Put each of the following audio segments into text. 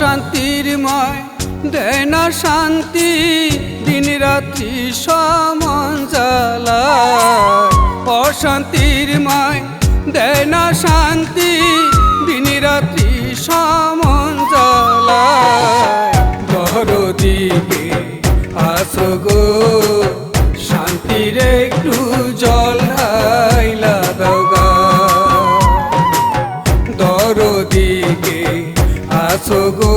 অশান্তির মায় দেয় না শান্তি, দিন রাত্রি সমান জ্বালায়। অশান্তির মায় দেয় না শান্তি, দিন রাত্রি সমান জ্বালায়। দরদিকে আসো গো, শান্তির একটু জল ঢাইলা দাও গা। দরদিকে আসো গো,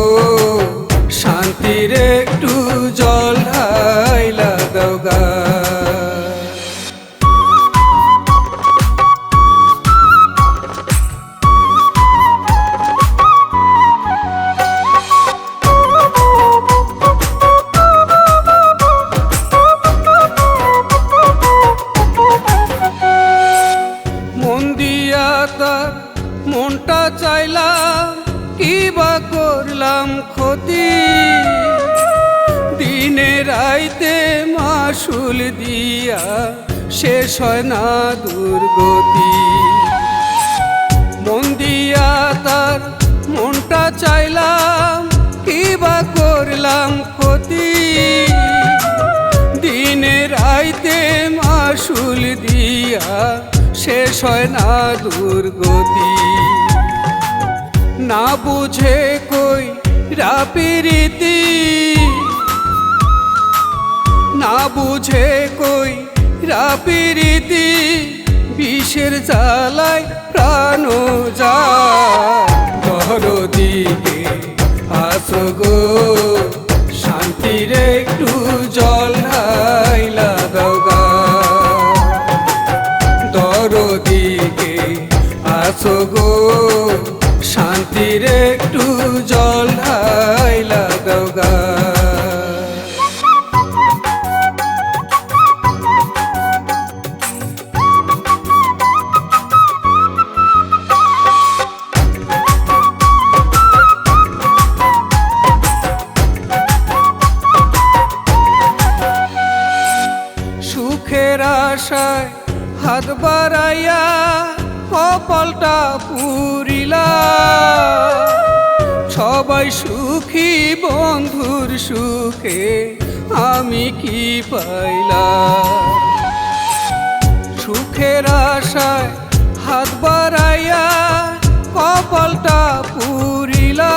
শান্তির একটু জল ঢাইলা দাও গা। মনটা চাইলাম, কি বা করলাম ক্ষতি, দিনে রাইতে মাসুল দিয়া শেষ হয় না দুর্গতি। মন দিয়া তার মনটা চাইলাম, কি বা করলাম ক্ষতি, দিনে রাইতে মাসুল দিয়া শেষ হয় না দুর্গতি। না বুঝে কই রাপিরিতি, না বুঝে কই রাপিরিতি, বিষের জ্বালায় প্রাণ যায়। দরদিকে আসো গো, শান্তির একটু জল ঢাইলা দাও গা। দরদিকে আসো গো, শান্তির একটু জল ঢাইলা দাও গা। সুখের আশায় হাত বাড়াইয়া কপালটা পুরিলা, সবাই সুখী বন্ধুর সুখে আমি কি পাইলাম। সুখের আশায় হাত বাড়াইয়া কপালটা পুরিলা,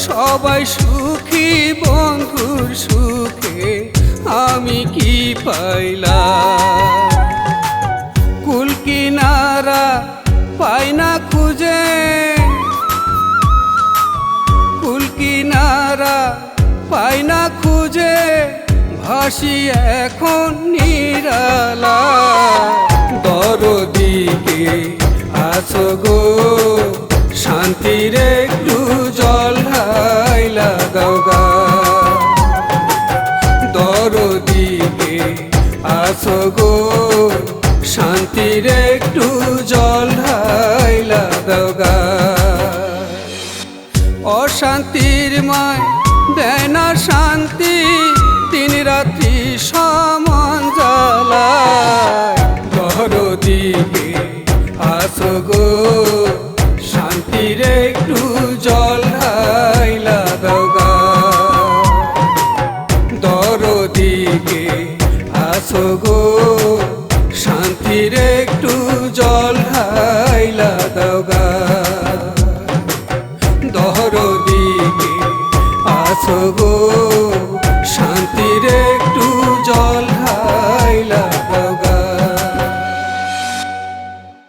সবাই সুখী বন্ধুর সুখে আমি কি পাইলাম। কুল কিনারা পাই না খুঁজে, কুল কিনারা পাই না খুঁজে, ভাসি এখন নিরালা। দরদিকে আসো গো, শান্তির একটু জল ঢাইলা দাও গা। দরদিকে আসো গো, শান্তির একটু জল ঢাইলা দাও গা। অশান্তির মায় দেয় না শান্তি, দিন রাত্রি সমান জ্বালায়। দরদিকে আসো গো, শান্তির একটু জল ঢাইলা দাও গা। দরদিকে আসো গো, শান্তির একটু জল ঢাইলা দাও গা। দরদিকে আসো গো।